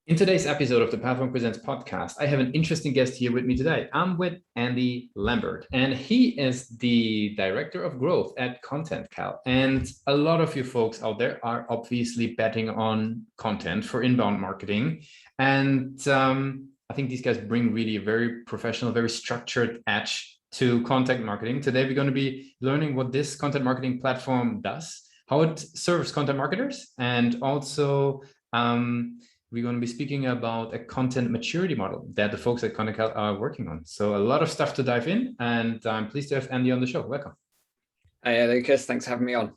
In today's episode of the Platform Presents podcast, I have an interesting guest here with me today. I'm with Andy Lambert, and he is the Director of Growth at ContentCal. And a lot of you folks out there are obviously betting on content for inbound marketing. And I think these guys bring really a very professional, very structured edge to content marketing. Today, we're going to be learning what this content marketing platform does, how it serves content marketers, and also we're going to be speaking about a content maturity model that the folks at ContentCal are working on. So a lot of stuff to dive in, and I'm pleased to have Andy on the show. Welcome. Hey, Lucas, thanks for having me on.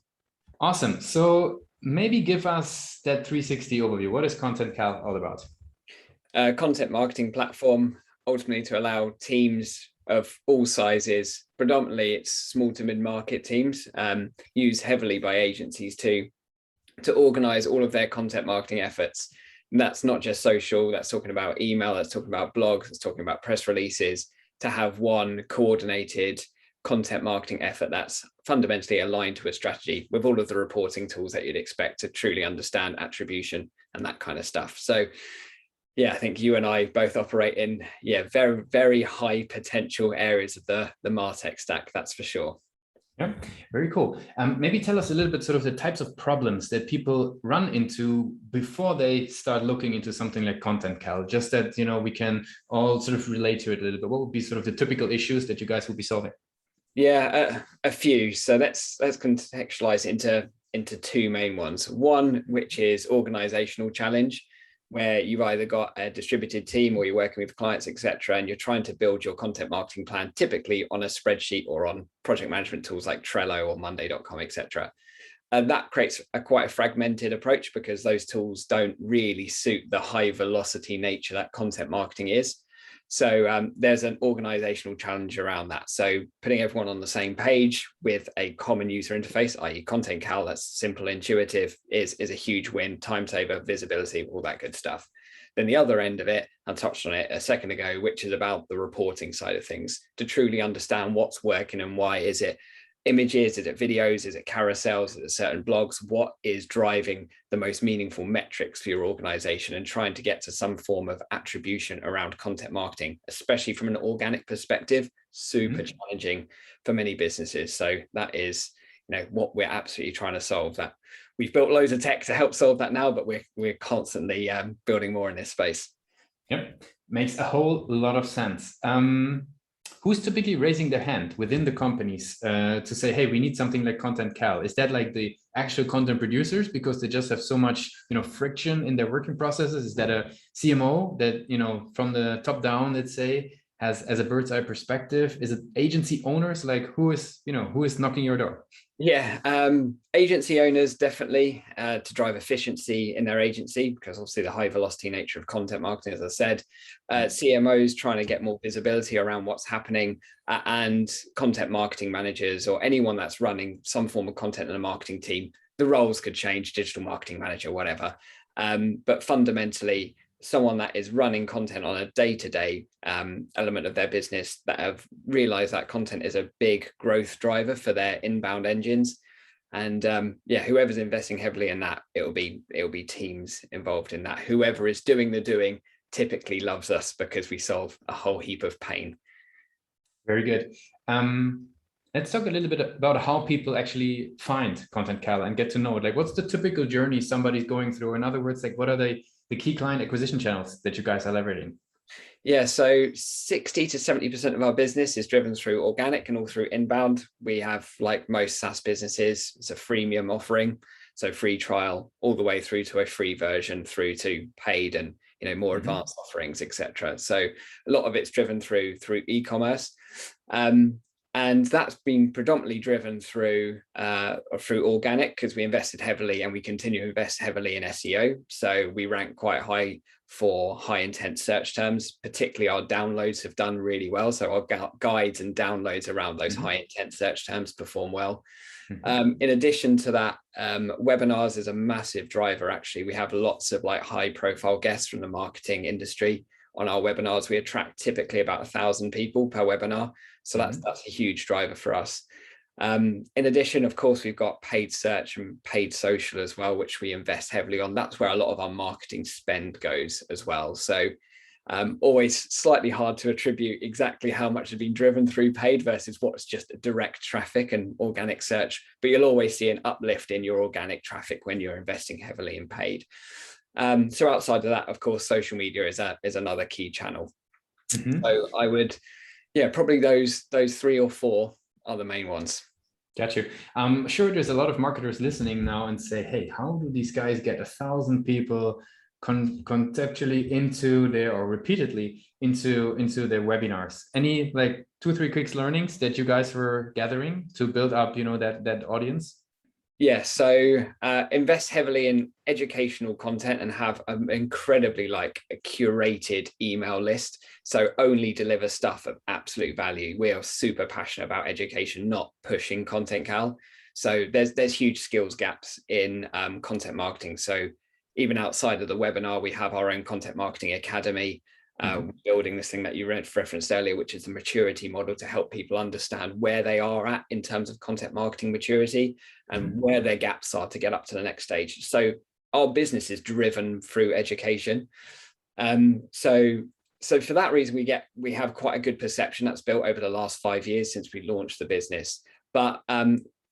Awesome. So maybe give us that 360 overview. What is ContentCal all about? Content marketing platform, ultimately to allow teams of all sizes, predominantly it's small to mid-market teams, used heavily by agencies to organize all of their content marketing efforts. And that's not just social, that's talking about email, that's talking about blogs, that's talking about press releases, to have one coordinated content marketing effort that's fundamentally aligned to a strategy with all of the reporting tools that you'd expect to truly understand attribution and that kind of stuff. So yeah, I think you and I both operate in very, very high potential areas of the MarTech stack, that's for sure. Yeah, very cool. Maybe tell us a little bit sort of the types of problems that people run into before they start looking into something like ContentCal, just that, we can all sort of relate to it a little bit. What would be sort of the typical issues that you guys will be solving? Yeah, a few. So let's contextualize into two main ones. One, which is organizational challenge, where you've either got a distributed team or you're working with clients, etc., and you're trying to build your content marketing plan, typically on a spreadsheet or on project management tools like Trello or Monday.com, etc. And that creates quite a fragmented approach because those tools don't really suit the high velocity nature that content marketing is. So there's an organizational challenge around that. So putting everyone on the same page with a common user interface, i.e. ContentCal, that's simple, intuitive, is a huge win, time saver, visibility, all that good stuff. Then the other end of it, I touched on it a second ago, which is about the reporting side of things, to truly understand what's working and why. Is it images, is it videos, is it carousels, is it certain blogs? What is driving the most meaningful metrics for your organization, and trying to get to some form of attribution around content marketing, especially from an organic perspective, super challenging for many businesses. So that is, what we're absolutely trying to solve. That we've built loads of tech to help solve that now, but we're constantly building more in this space. Yep, makes a whole lot of sense. Who's typically raising their hand within the companies to say, hey, we need something like ContentCal? Is that like the actual content producers because they just have so much, friction in their working processes? Is that a CMO that, from the top down, let's say, has as a bird's eye perspective? Is it agency owners? Like who is knocking your door? Yeah, agency owners definitely to drive efficiency in their agency, because obviously the high velocity nature of content marketing, as I said, CMOs trying to get more visibility around what's happening, and content marketing managers or anyone that's running some form of content in a marketing team. The roles could change, digital marketing manager, whatever. But fundamentally, someone that is running content on a day-to-day element of their business, that have realized that content is a big growth driver for their inbound engines. And whoever's investing heavily in that, it'll be teams involved in that. Whoever is doing the doing typically loves us because we solve a whole heap of pain. Very good. Let's talk a little bit about how people actually find ContentCal and get to know it. Like, what's the typical journey somebody's going through? In other words, like, what are the key client acquisition channels that you guys are leveraging? Yeah, so 60 to 70% of our business is driven through organic and all through inbound. We have, like most SaaS businesses, it's a freemium offering. So free trial all the way through to a free version, through to paid and more advanced offerings, etc. So a lot of it's driven through e-commerce. And that's been predominantly driven through organic, because we invested heavily and we continue to invest heavily in SEO. So we rank quite high for high intent search terms. Particularly our downloads have done really well. So our guides and downloads around those high intent search terms perform well. In addition to that, webinars is a massive driver. Actually, we have lots of high profile guests from the marketing industry on our webinars. We attract typically about 1,000 people per webinar. So that's a huge driver for us. In addition, of course, we've got paid search and paid social as well, which we invest heavily on. That's where a lot of our marketing spend goes as well. So always slightly hard to attribute exactly how much has been driven through paid versus what's just direct traffic and organic search, but you'll always see an uplift in your organic traffic when you're investing heavily in paid. So outside of that, of course, social media is another key channel. So I would, probably those 3 or 4 are the main ones. Got you. I'm sure there's a lot of marketers listening now and say, hey, how do these guys get 1,000 people conceptually into their, or repeatedly into their webinars? Any like 2 or 3 quick learnings that you guys were gathering to build up, that audience? Yeah, so invest heavily in educational content and have an incredibly a curated email list. So only deliver stuff of absolute value. We are super passionate about education, not pushing ContentCal. So there's huge skills gaps in content marketing. So even outside of the webinar, we have our own content marketing academy. Building this thing that you referenced earlier, which is the maturity model to help people understand where they are at in terms of content marketing maturity and where their gaps are to get up to the next stage. So our business is driven through education. So for that reason, we have quite a good perception that's built over the last 5 years since we launched the business. But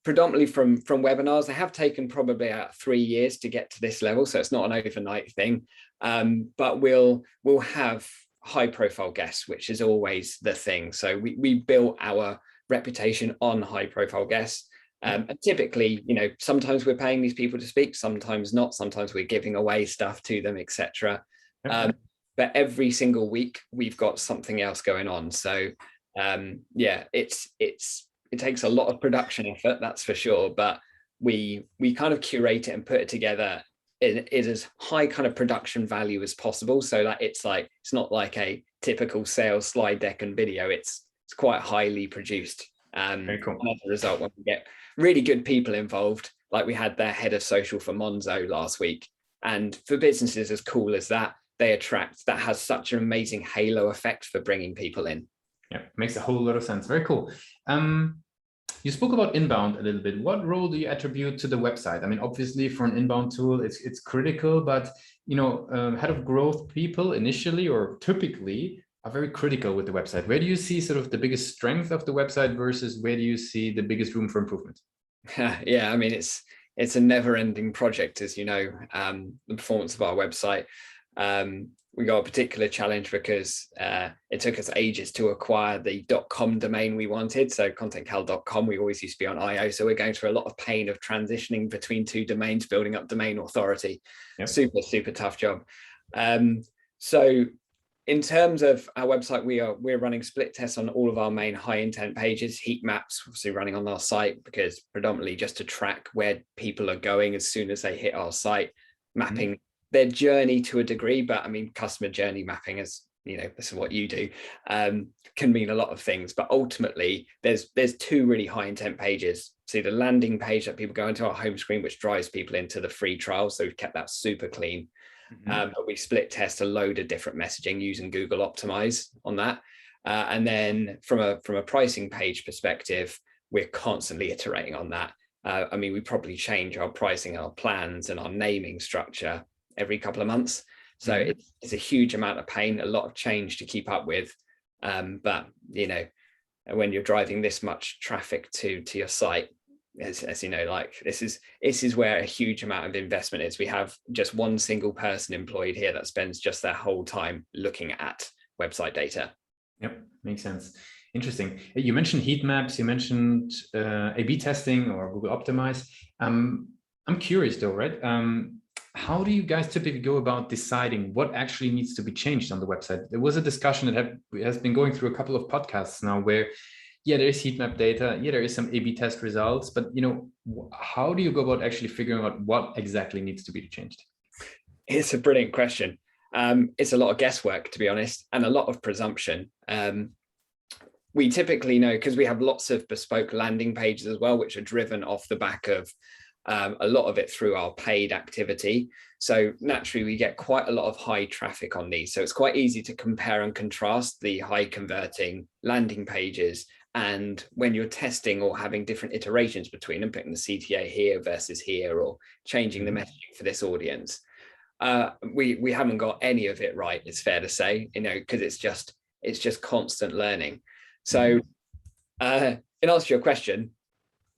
predominantly from webinars, they have taken probably 3 years to get to this level. So it's not an overnight thing. But we'll have high profile guests, which is always the thing. So we built our reputation on high profile guests. And typically, sometimes we're paying these people to speak, sometimes not, sometimes we're giving away stuff to them, etc. But every single week we've got something else going on. So it takes a lot of production effort, that's for sure. But we kind of curate it and put it together in as high kind of production value as possible, so that it's not like a typical sales slide deck and video. It's quite highly produced. Very cool. And as a result, when we get really good people involved, like we had their head of social for Monzo last week, and for businesses as cool as that, that has such an amazing halo effect for bringing people in. Yeah, makes a whole lot of sense. Very cool. You spoke about inbound a little bit. What role do you attribute to the website? I mean, obviously for an inbound tool, it's critical, but head of growth people initially or typically are very critical with the website. Where do you see sort of the biggest strength of the website versus where do you see the biggest room for improvement? Yeah, I mean, it's a never-ending project, as you know, the performance of our website. We got a particular challenge because it took us ages to acquire the .com domain we wanted. So ContentCal.com, we always used to be on IO. So we're going through a lot of pain of transitioning between 2 domains, building up domain authority. Yep. Super tough job. So in terms of our website, we're running split tests on all of our main high intent pages, heat maps, obviously running on our site, because predominantly just to track where people are going as soon as they hit our site, mapping their journey to a degree. But I mean, customer journey mapping, as you know, this is what you do, can mean a lot of things. But ultimately, there's 2 really high intent pages. So the landing page that people go into our home screen, which drives people into the free trial. So we've kept that super clean. But we split test a load of different messaging using Google Optimize on that. And then from a pricing page perspective, we're constantly iterating on that. I mean, we probably change our pricing, our plans, and our naming structure every couple of months. So it's a huge amount of pain, a lot of change to keep up with. But when you're driving this much traffic to your site, as you know, like this is where a huge amount of investment is. We have just one single person employed here that spends just their whole time looking at website data. Yep, makes sense. Interesting. You mentioned heat maps, you mentioned A/B testing or Google Optimize. I'm curious though, right? How do you guys typically go about deciding what actually needs to be changed on the website? There was a discussion that has been going through a couple of podcasts now where, yeah, there is heat map data, yeah, there is some A/B test results, but how do you go about actually figuring out what exactly needs to be changed? It's a brilliant question. It's a lot of guesswork, to be honest, and a lot of presumption. We typically know, because we have lots of bespoke landing pages as well, which are driven off the back of a lot of it through our paid activity. So naturally, we get quite a lot of high traffic on these. So it's quite easy to compare and contrast the high converting landing pages And when you're testing or having different iterations between them, putting the CTA here versus here, or changing the messaging for this audience, we haven't got any of it right, it's fair to say, because it's just constant learning. So in answer to your question,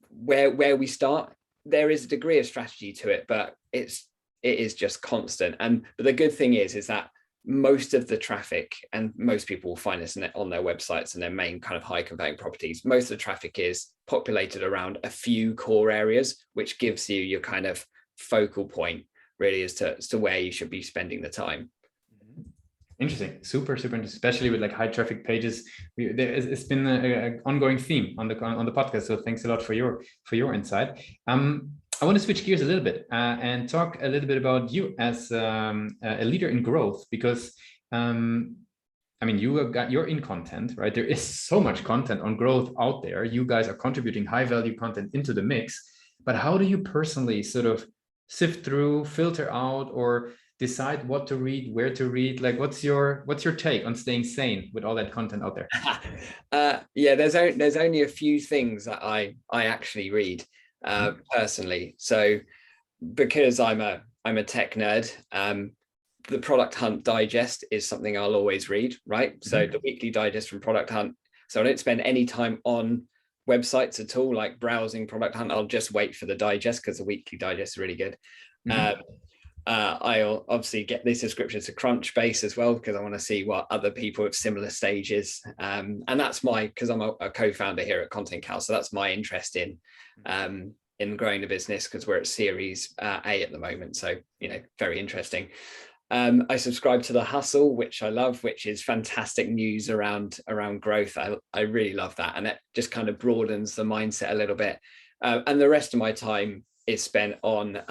where we start, there is a degree of strategy to it, but it is just constant. But the good thing is that most of the traffic, and most people will find this on their websites and their main kind of high converting properties, most of the traffic is populated around a few core areas, which gives you your kind of focal point really as to where you should be spending the time. Interesting, super interesting, especially with like high traffic pages. It's been an ongoing theme on the podcast, so thanks a lot for your insight. I want to switch gears a little bit and talk a little bit about you as a leader in growth, because I mean, you're in content, right? There is so much content on growth out there. You guys are contributing high value content into the mix, but how do you personally sort of sift through, filter out, or decide what to read, where to read? Like, what's your take on staying sane with all that content out there? Yeah, there's only a few things that I actually read personally. So because I'm a tech nerd, the Product Hunt Digest is something I'll always read, right? So the weekly digest from Product Hunt. So I don't spend any time on websites at all, like browsing Product Hunt. I'll just wait for the digest because the weekly digest is really good. I'll obviously get the subscription to Crunchbase as well, because I want to see what other people at similar stages. And that's because I'm a co-founder here at ContentCal. So that's my interest in growing the business, because we're at Series A at the moment. So, very interesting. I subscribe to The Hustle, which I love, which is fantastic news around growth. I really love that. And it just kind of broadens the mindset a little bit. And the rest of my time is spent on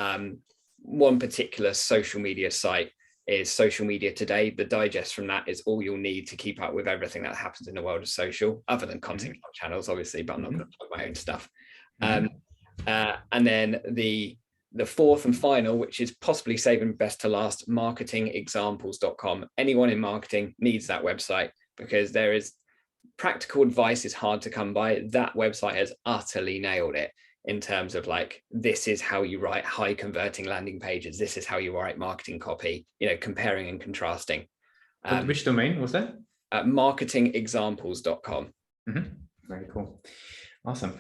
one particular social media site, is Social Media Today. The digest from that is all you'll need to keep up with everything that happens in the world of social, other than content channels, obviously, but I'm not going to plug my own stuff. And then the fourth and final, which is possibly saving best to last, marketingexamples.com. Anyone in marketing needs that website, because there is practical advice is hard to come by. That website has utterly nailed it in terms of like, this is how you write high converting landing pages. This is how you write marketing copy, comparing and contrasting. Which domain was that? Marketingexamples.com. Very cool. Awesome.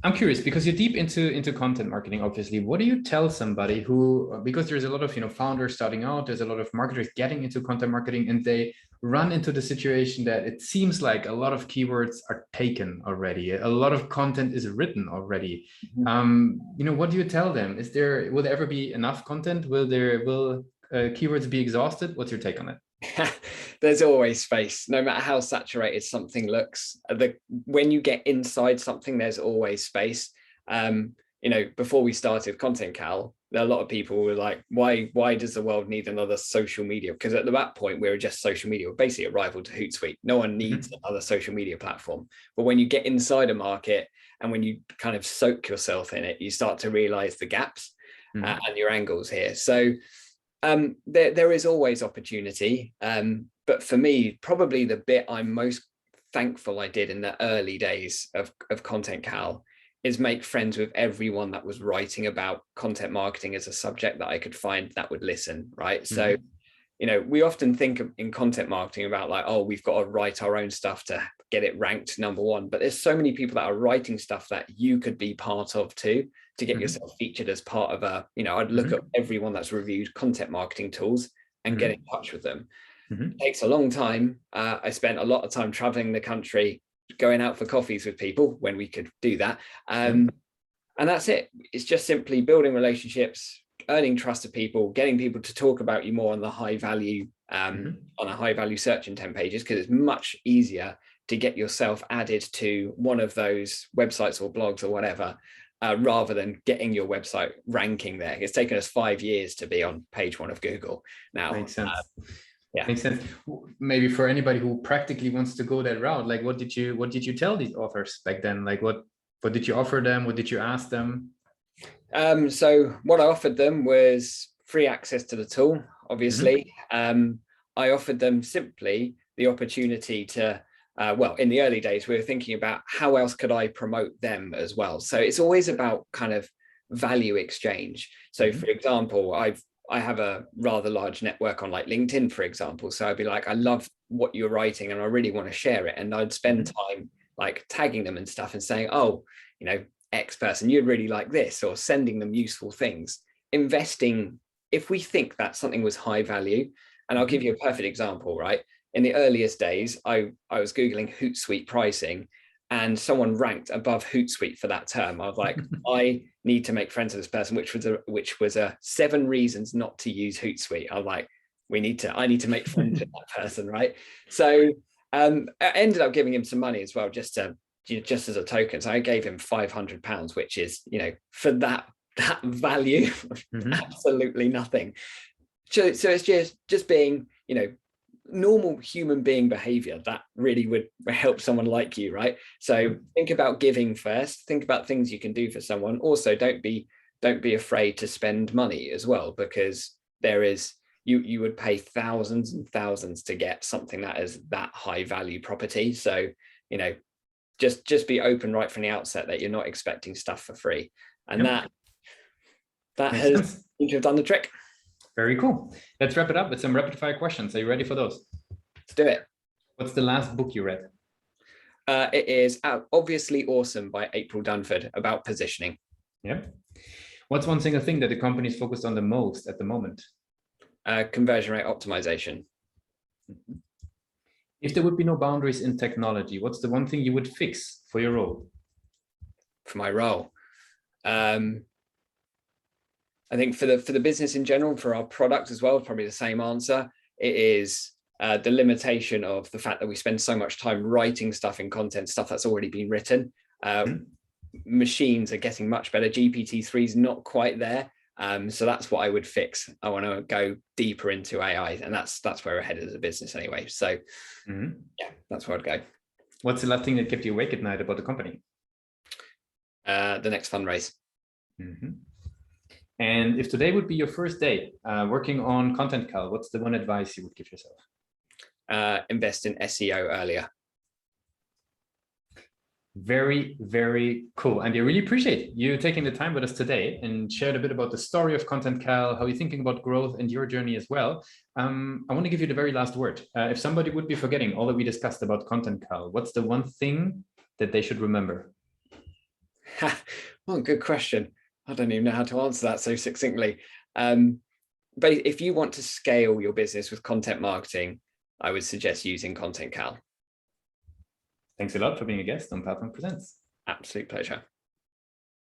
I'm curious, because you're deep into content marketing, obviously. What do you tell somebody who, because there's a lot of founders starting out, there's a lot of marketers getting into content marketing, and they run into the situation that it seems like a lot of keywords are taken already, a lot of content is written already. What do you tell them? Will there ever be enough content? Will keywords be exhausted? What's your take on it? There's always space, no matter how saturated something looks. When you get inside something, there's always space. Before we started ContentCal, a lot of people were like, why does the world need another social media? Because at that point, we were just social media. We're basically a rival to Hootsuite. No one needs another social media platform. But when you get inside a market and when you kind of soak yourself in it, you start to realize the gaps and your angles here. So there is always opportunity. But for me, probably the bit I'm most thankful I did in the early days of ContentCal is make friends with everyone that was writing about content marketing as a subject that I could find that would listen, right? So, we often think in content marketing about like, oh, we've got to write our own stuff to get it ranked number one. But there's so many people that are writing stuff that you could be part of too, to get yourself featured as part of I'd look at everyone that's reviewed content marketing tools and get in touch with them. It takes a long time. I spent a lot of time traveling the country, going out for coffees with people when we could do that. And that's it. It's just simply building relationships, earning trust of people, getting people to talk about you more on the high value, on a high value search intent pages, because it's much easier to get yourself added to one of those websites or blogs or whatever, rather than getting your website ranking there. It's taken us 5 years to be on page 1 of Google now. Makes sense. Makes sense. Maybe for anybody who practically wants to go that route, like what did you tell these authors back then? Like what did you offer them? What did you ask them? So what I offered them was free access to the tool, obviously. I offered them simply the opportunity to well, in the early days, we were thinking about how else could I promote them as well. So it's always about kind of value exchange. So for example, I have a rather large network on like LinkedIn, for example. So I'd be like, I love what you're writing and I really want to share it. And I'd spend time like tagging them and stuff and saying, oh, you know, X person, you'd really like this, or sending them useful things, investing. If we think that something was high value, and I'll give you a perfect example, right? In the earliest days, I was Googling Hootsuite pricing and someone ranked above Hootsuite for that term. I was like, I need to make friends with this person, which was a 7 reasons not to use Hootsuite. I was like, I need to make friends with that person, right? So I ended up giving him some money as well, just as a token. So I gave him £500, which is, you know, for that value, absolutely nothing. So it's just being, you know, normal human being behavior that really would help someone like you, right? So think about giving first, think about things you can do for someone. Also, don't be afraid to spend money as well, because there is, you would pay thousands and thousands to get something that is that high value property. So, you know, just be open right from the outset that you're not expecting stuff for free. And that has done the trick. Very cool. Let's wrap it up with some rapid fire questions. Are you ready for those? Let's do it. What's the last book you read? It is Obviously Awesome by April Dunford, about positioning. Yeah. What's one single thing that the company is focused on the most at the moment? Conversion rate optimization. If there would be no boundaries in technology, what's the one thing you would fix for your role? For my role? I think for the business in general, for our product as well, probably the same answer. It is the limitation of the fact that we spend so much time writing stuff in content, stuff that's already been written. Machines are getting much better. GPT-3 is not quite there. So that's what I would fix. I want to go deeper into AI, and that's where we're headed as a business anyway. So yeah, that's where I'd go. What's the last thing that kept you awake at night about the company? The next fundraise. And if today would be your first day working on ContentCal, what's the one advice you would give yourself? Invest in SEO earlier. Very, very cool. And I really appreciate you taking the time with us today and shared a bit about the story of ContentCal, how you're thinking about growth and your journey as well. I want to give you the very last word. If somebody would be forgetting all that we discussed about ContentCal, what's the one thing that they should remember? Well, good question. I don't even know how to answer that so succinctly. But if you want to scale your business with content marketing, I would suggest using ContentCal. Thanks a lot for being a guest on Platform Presents. Absolute pleasure.